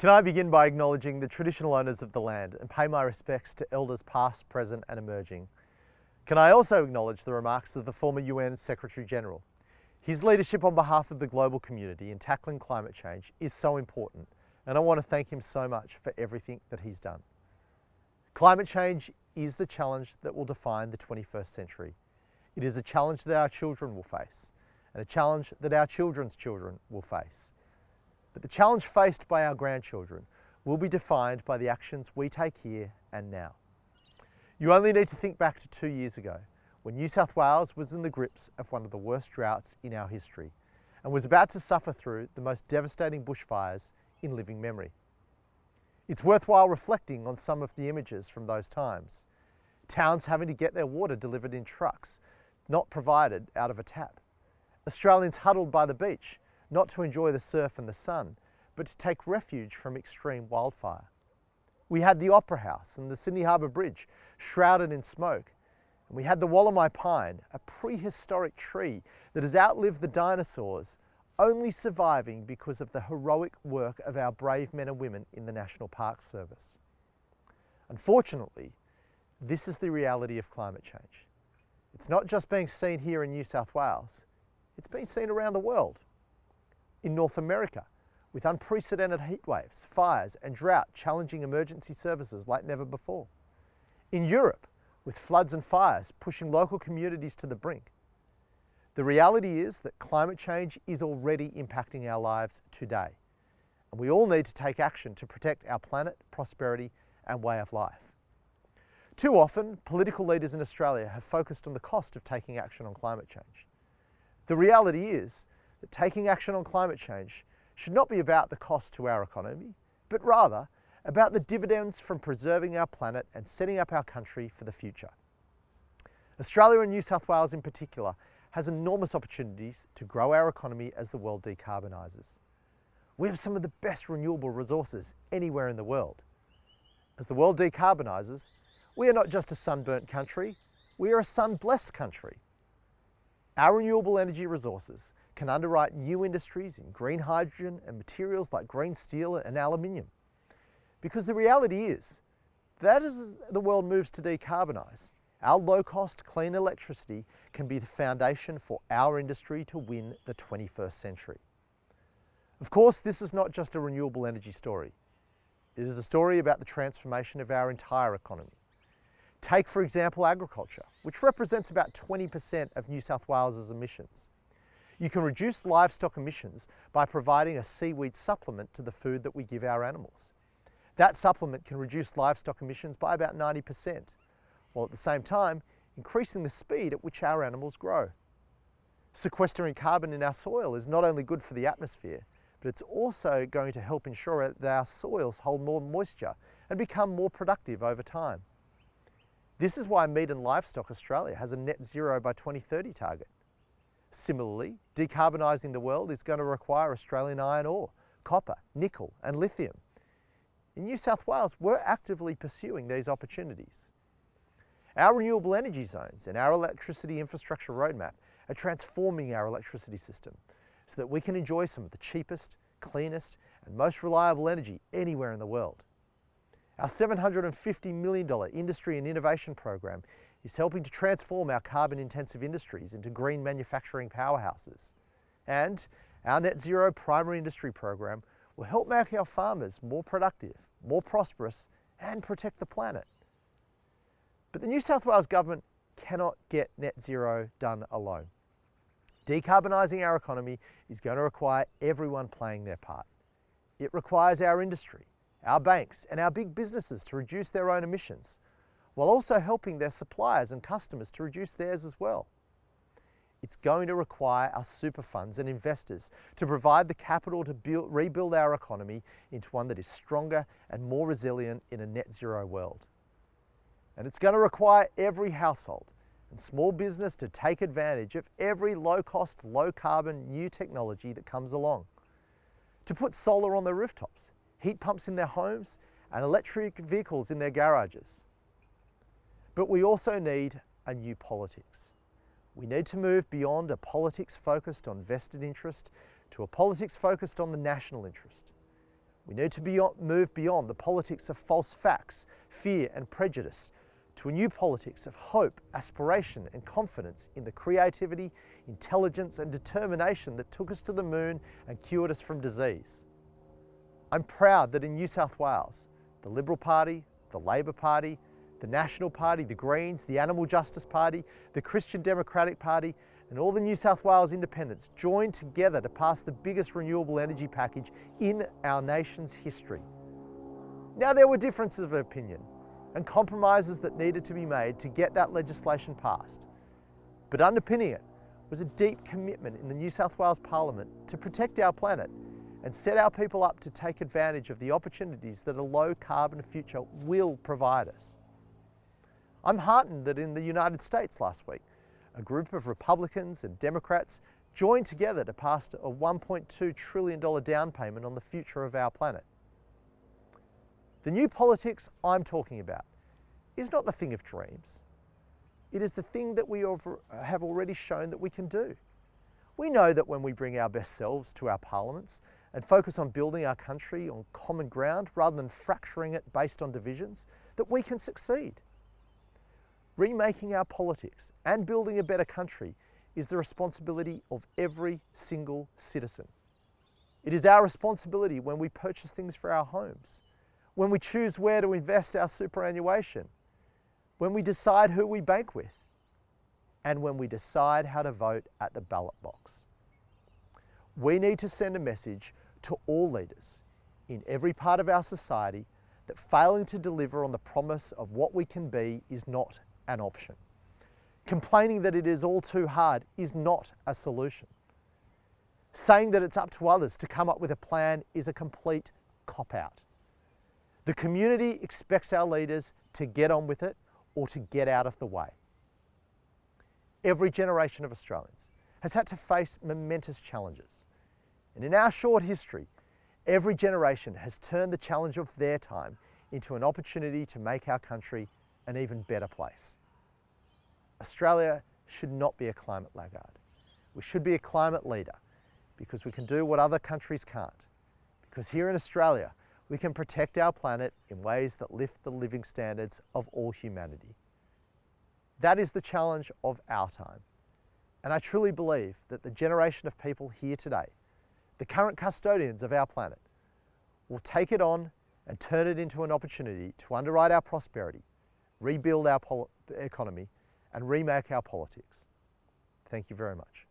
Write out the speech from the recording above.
Can I begin by acknowledging the traditional owners of the land and pay my respects to elders past, present and emerging. Can I also acknowledge the remarks of the former UN Secretary General. His leadership on behalf of the global community in tackling climate change is so important, and I want to thank him so much for everything that he's done. Climate change is the challenge that will define the 21st century. It is a challenge that our children will face, and a challenge that our children's children will face. But the challenge faced by our grandchildren will be defined by the actions we take here and now. You only need to think back to 2 years ago, when New South Wales was in the grips of one of the worst droughts in our history and was about to suffer through the most devastating bushfires in living memory. It's worthwhile reflecting on some of the images from those times. Towns having to get their water delivered in trucks, not provided out of a tap. Australians huddled by the beach, not to enjoy the surf and the sun, but to take refuge from extreme wildfire. We had the Opera House and the Sydney Harbour Bridge shrouded in smoke. And we had the Wallamai pine, a prehistoric tree that has outlived the dinosaurs, only surviving because of the heroic work of our brave men and women in the National Park Service. Unfortunately, this is the reality of climate change. It's not just being seen here in New South Wales, it's been seen around the world. In North America, with unprecedented heat waves, fires and drought challenging emergency services like never before. In Europe, with floods and fires pushing local communities to the brink. The reality is that climate change is already impacting our lives today, and we all need to take action to protect our planet, prosperity and way of life. Too often, political leaders in Australia have focused on the cost of taking action on climate change. The reality is that taking action on climate change should not be about the cost to our economy, but rather about the dividends from preserving our planet and setting up our country for the future. Australia and New South Wales in particular has enormous opportunities to grow our economy as the world decarbonises. We have some of the best renewable resources anywhere in the world. As the world decarbonises, we are not just a sunburnt country, we are a sun-blessed country. Our renewable energy resources can underwrite new industries in green hydrogen and materials like green steel and aluminium. Because the reality is that as the world moves to decarbonise, our low-cost clean electricity can be the foundation for our industry to win the 21st century. Of course, this is not just a renewable energy story. It is a story about the transformation of our entire economy. Take, for example, agriculture, which represents about 20% of New South Wales's emissions. You can reduce livestock emissions by providing a seaweed supplement to the food that we give our animals. That supplement can reduce livestock emissions by about 90%, while at the same time increasing the speed at which our animals grow. Sequestering carbon in our soil is not only good for the atmosphere, but it's also going to help ensure that our soils hold more moisture and become more productive over time. This is why Meat and Livestock Australia has a net zero by 2030 target. Similarly, decarbonising the world is going to require Australian iron ore, copper, nickel and lithium. In New South Wales, we're actively pursuing these opportunities. Our renewable energy zones and our electricity infrastructure roadmap are transforming our electricity system so that we can enjoy some of the cheapest, cleanest and most reliable energy anywhere in the world. Our $750 million industry and innovation program is helping to transform our carbon-intensive industries into green manufacturing powerhouses. And our Net Zero Primary Industry program will help make our farmers more productive, more prosperous and protect the planet. But the New South Wales Government cannot get net zero done alone. Decarbonising our economy is going to require everyone playing their part. It requires our industry, our banks and our big businesses to reduce their own emissions, while also helping their suppliers and customers to reduce theirs as well. It's going to require our super funds and investors to provide the capital to rebuild our economy into one that is stronger and more resilient in a net zero world. And it's going to require every household and small business to take advantage of every low-cost, low-carbon new technology that comes along. To put solar on their rooftops, heat pumps in their homes and electric vehicles in their garages. But we also need a new politics. We need to move beyond a politics focused on vested interest to a politics focused on the national interest. We need to move beyond the politics of false facts, fear and prejudice to a new politics of hope, aspiration and confidence in the creativity, intelligence and determination that took us to the moon and cured us from disease. I'm proud that in New South Wales, the Liberal Party, the Labor Party, the National Party, the Greens, the Animal Justice Party, the Christian Democratic Party and all the New South Wales independents joined together to pass the biggest renewable energy package in our nation's history. Now, there were differences of opinion and compromises that needed to be made to get that legislation passed, but underpinning it was a deep commitment in the New South Wales Parliament to protect our planet and set our people up to take advantage of the opportunities that a low carbon future will provide us. I'm heartened that in the United States last week, a group of Republicans and Democrats joined together to pass a $1.2 trillion down payment on the future of our planet. The new politics I'm talking about is not the thing of dreams. It is the thing that we have already shown that we can do. We know that when we bring our best selves to our parliaments and focus on building our country on common ground rather than fracturing it based on divisions, that we can succeed. Remaking our politics and building a better country is the responsibility of every single citizen. It is our responsibility when we purchase things for our homes, when we choose where to invest our superannuation, when we decide who we bank with, and when we decide how to vote at the ballot box. We need to send a message to all leaders in every part of our society that failing to deliver on the promise of what we can be is not an option. Complaining that it is all too hard is not a solution. Saying that it's up to others to come up with a plan is a complete cop-out. The community expects our leaders to get on with it or to get out of the way. Every generation of Australians has had to face momentous challenges. And in our short history, every generation has turned the challenge of their time into an opportunity to make our country an even better place. Australia should not be a climate laggard. We should be a climate leader because we can do what other countries can't. Because here in Australia, we can protect our planet in ways that lift the living standards of all humanity. That is the challenge of our time. And I truly believe that the generation of people here today, the current custodians of our planet, will take it on and turn it into an opportunity to underwrite our prosperity, rebuild our economy, and remake our politics. Thank you very much.